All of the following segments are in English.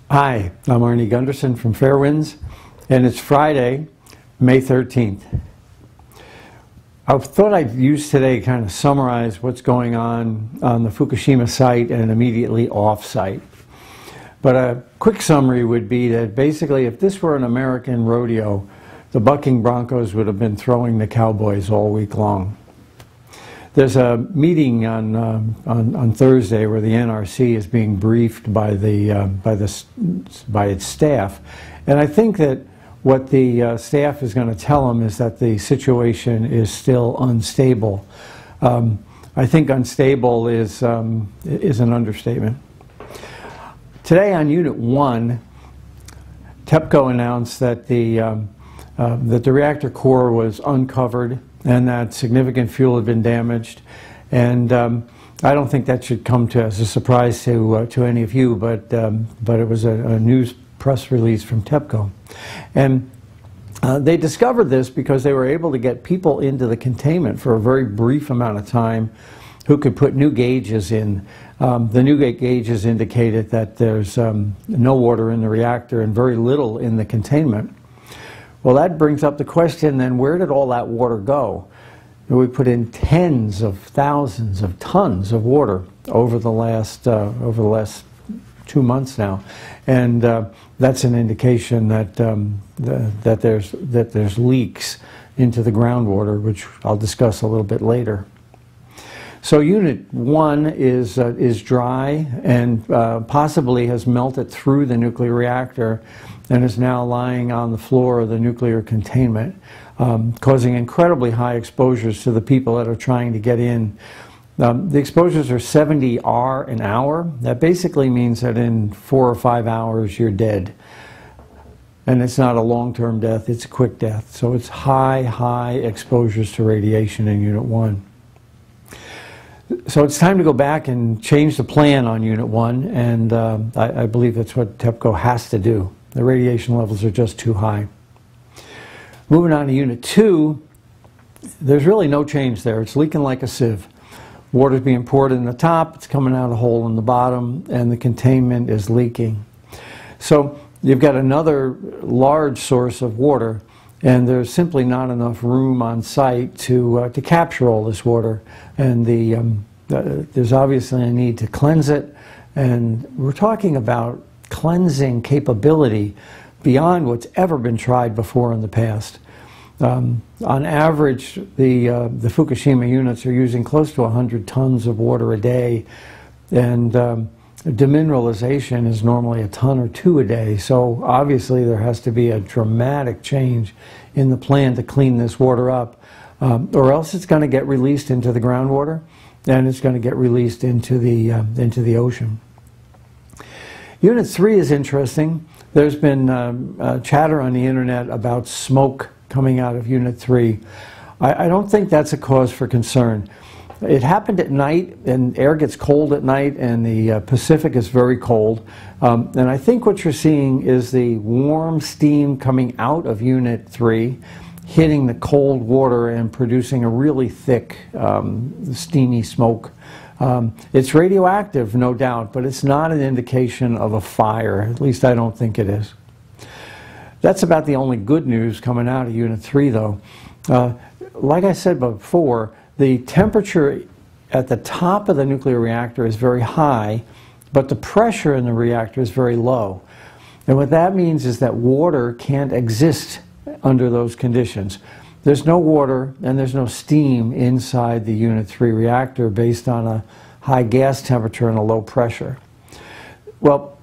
Hi, I'm Gundersen from Fairewinds, and it's Friday, May 13th. I thought I'd use today to kind of summarize what's going on the Fukushima site and immediately off-site. But a quick summary would be that basically if this were an American rodeo, the bucking Broncos would have been throwing the cowboys all week long. There's a meeting on Thursday where the NRC is being briefed by its staff, and I think that what the staff is going to tell them is that the situation is still unstable. I think unstable is an understatement. Today on Unit 1, TEPCO announced that the reactor core was uncovered and that significant fuel had been damaged. And I don't think that should come as a surprise to any of you, but it was a news press release from TEPCO. And they discovered this because they were able to get people into the containment for a very brief amount of time who could put new gauges in. The new gauges indicated that there's no water in the reactor and very little in the containment. Well, that brings up the question then, where did all that water go? We put in tens of thousands of tons of water over the last 2 months now, and that's an indication that there's leaks into the groundwater, which I'll discuss a little bit later. So Unit 1 is dry and possibly has melted through the nuclear reactor and is now lying on the floor of the nuclear containment, causing incredibly high exposures to the people that are trying to get in. The exposures are 70 R an hour. That basically means that in 4 or 5 hours you're dead. And it's not a long-term death, it's a quick death. So it's high exposures to radiation in Unit 1. So it's time to go back and change the plan on Unit 1, and I believe that's what TEPCO has to do. The radiation levels are just too high. Moving on to Unit 2, there's really no change there. It's leaking like a sieve. Water's being poured in the top, it's coming out a hole in the bottom, and the containment is leaking. So you've got another large source of water, and there's simply not enough room on site to capture all this water. And there's obviously a need to cleanse it, and we're talking about cleansing capability beyond what's ever been tried before in the past. On average, the Fukushima units are using close to 100 tons of water a day, and demineralization is normally a ton or two a day. So obviously there has to be a dramatic change in the plan to clean this water up, or else it's going to get released into the groundwater, and it's going to get released into the ocean. Unit 3 is interesting. There's been chatter on the internet about smoke coming out of Unit 3. I don't think that's a cause for concern. It happened at night, and air gets cold at night, and the Pacific is very cold. And I think what you're seeing is the warm steam coming out of Unit 3, hitting the cold water and producing a really thick, steamy smoke. It's radioactive, no doubt, but it's not an indication of a fire. At least I don't think it is. That's about the only good news coming out of Unit 3, though. Like I said before, the temperature at the top of the nuclear reactor is very high, but the pressure in the reactor is very low. And what that means is that water can't exist under those conditions. There's no water and there's no steam inside the Unit 3 reactor based on a high gas temperature and a low pressure. Well,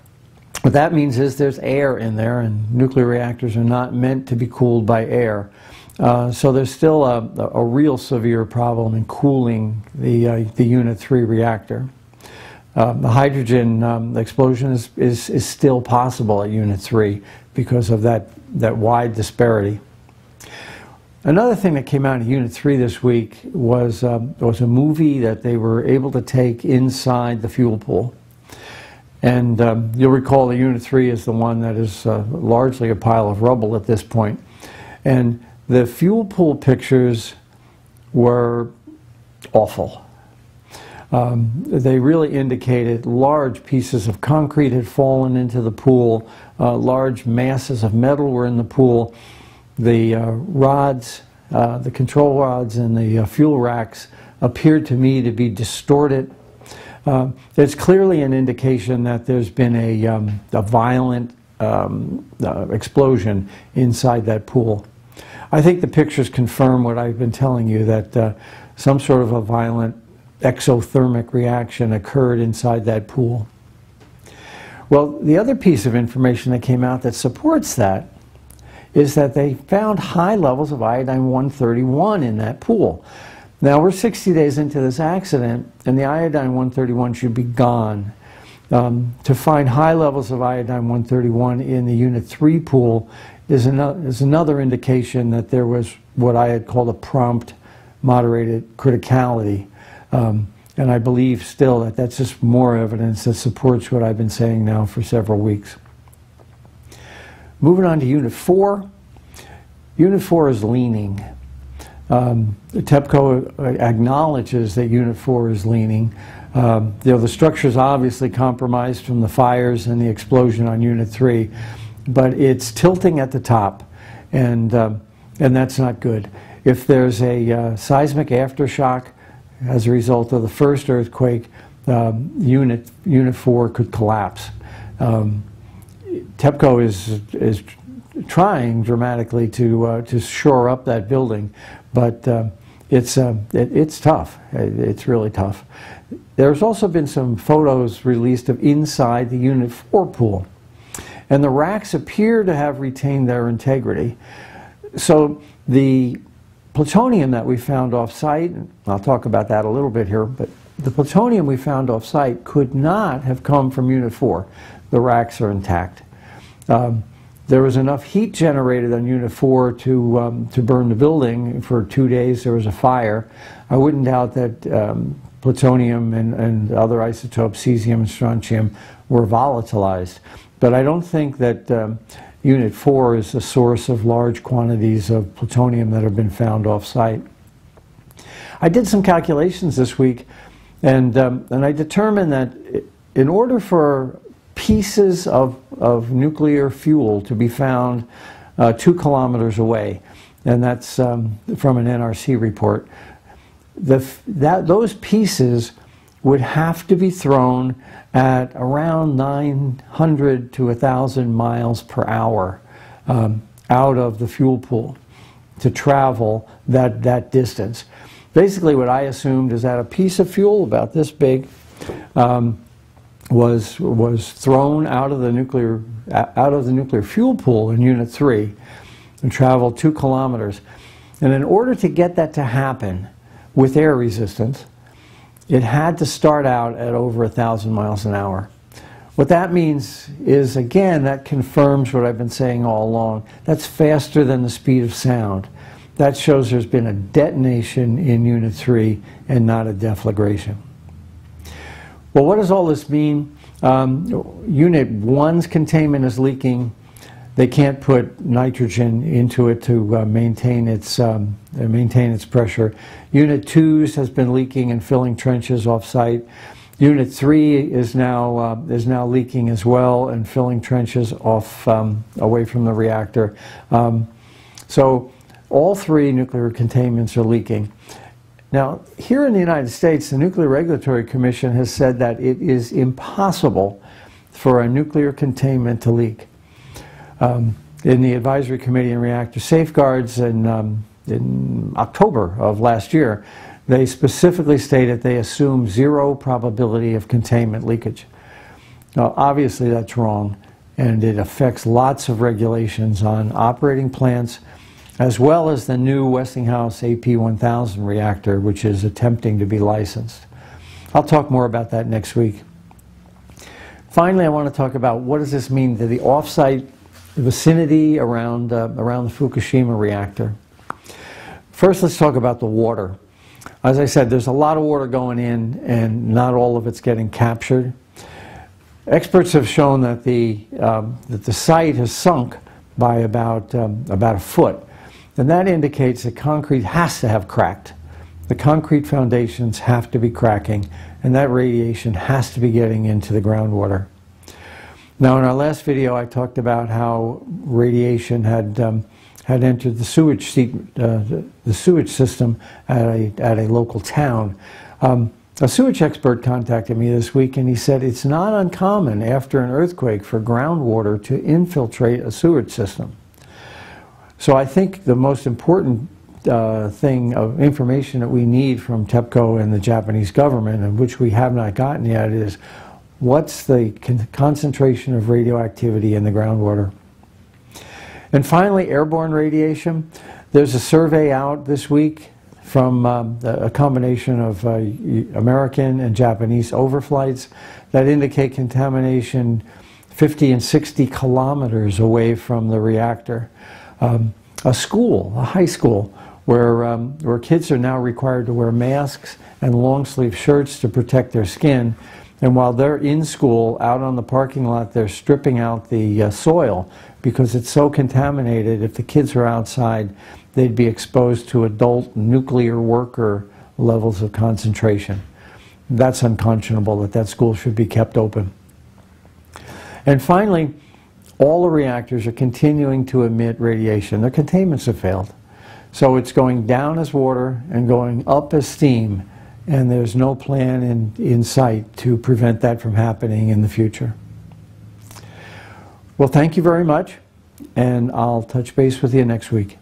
what that means is there's air in there, and nuclear reactors are not meant to be cooled by air. So there's still a real severe problem in cooling the Unit 3 reactor. The hydrogen explosion is still possible at Unit 3 because of that wide disparity. Another thing that came out of Unit 3 this week was a movie that they were able to take inside the fuel pool. And you'll recall that Unit 3 is the one that is largely a pile of rubble at this point. And the fuel pool pictures were awful. They really indicated large pieces of concrete had fallen into the pool, large masses of metal were in the pool. The rods, the control rods and the fuel racks appeared to me to be distorted. There's clearly an indication that there's been a violent explosion inside that pool. I think the pictures confirm what I've been telling you, that some sort of a violent exothermic reaction occurred inside that pool. Well, the other piece of information that came out that supports that is that they found high levels of iodine-131 in that pool. Now, we're 60 days into this accident, and the iodine-131 should be gone. To find high levels of iodine-131 in the Unit 3 pool is another indication that there was what I had called a prompt moderated criticality. And I believe still that that's just more evidence that supports what I've been saying now for several weeks. Moving on to Unit 4. Unit 4 is leaning. TEPCO acknowledges that Unit 4 is leaning. The structure is obviously compromised from the fires and the explosion on Unit 3, but it's tilting at the top, and that's not good. If there's a seismic aftershock as a result of the first earthquake, Unit 4 could collapse. TEPCO is trying dramatically to shore up that building, but it's tough. It's really tough. There's also been some photos released of inside the Unit 4 pool, and the racks appear to have retained their integrity. So the plutonium that we found off-site, I'll talk about that a little bit here, but the plutonium we found off-site could not have come from Unit 4. The racks are intact. There was enough heat generated on Unit 4 to burn the building. For 2 days there was a fire. I wouldn't doubt that plutonium and other isotopes, cesium and strontium, were volatilized. But I don't think that Unit 4 is the source of large quantities of plutonium that have been found off-site. I did some calculations this week, and I determined that in order for pieces of nuclear fuel to be found 2 kilometers away, and that's from an NRC report, those pieces would have to be thrown at around 900 to 1,000 miles per hour out of the fuel pool to travel that distance. Basically, what I assumed is that a piece of fuel about this big was thrown out of the nuclear fuel pool in Unit 3 and traveled 2 kilometers. And in order to get that to happen with air resistance, it had to start out at over 1,000 miles an hour. What that means is, again, that confirms what I've been saying all along. That's faster than the speed of sound. That shows there's been a detonation in Unit 3 and not a deflagration. Well, what does all this mean? Unit 1's containment is leaking. They can't put nitrogen into it to maintain its pressure. Unit 2's has been leaking and filling trenches off-site. Unit 3 is now leaking as well and filling trenches away from the reactor. So all 3 nuclear containments are leaking. Now, here in the United States, the Nuclear Regulatory Commission has said that it is impossible for a nuclear containment to leak. In the Advisory Committee on Reactor Safeguards in October of last year, they specifically stated they assume 0 probability of containment leakage. Now, obviously that's wrong, and it affects lots of regulations on operating plants, as well as the new Westinghouse AP1000 reactor, which is attempting to be licensed. I'll talk more about that next week. Finally, I want to talk about what does this mean to the off-site vicinity around the Fukushima reactor. First, let's talk about the water. As I said, there's a lot of water going in, and not all of it's getting captured. Experts have shown that the site has sunk by about a foot. And that indicates that concrete has to have cracked. the concrete foundations have to be cracking, and that radiation has to be getting into the groundwater. Now, in our last video, I talked about how radiation had entered the sewage system at a local town. A sewage expert contacted me this week, and he said it's not uncommon after an earthquake for groundwater to infiltrate a sewage system. So I think the most important thing of information that we need from TEPCO and the Japanese government, and which we have not gotten yet, is what's the concentration of radioactivity in the groundwater. And finally, airborne radiation. There's a survey out this week from a combination of American and Japanese overflights that indicate contamination 50 and 60 kilometers away from the reactor. A school, a high school, where kids are now required to wear masks and long-sleeve shirts to protect their skin. And while they're in school, out on the parking lot, they're stripping out the soil because it's so contaminated. If the kids are outside, they'd be exposed to adult nuclear worker levels of concentration. That's unconscionable, that school should be kept open. And finally, all the reactors are continuing to emit radiation. Their containments have failed. So it's going down as water and going up as steam, and there's no plan in sight to prevent that from happening in the future. Well, thank you very much, and I'll touch base with you next week.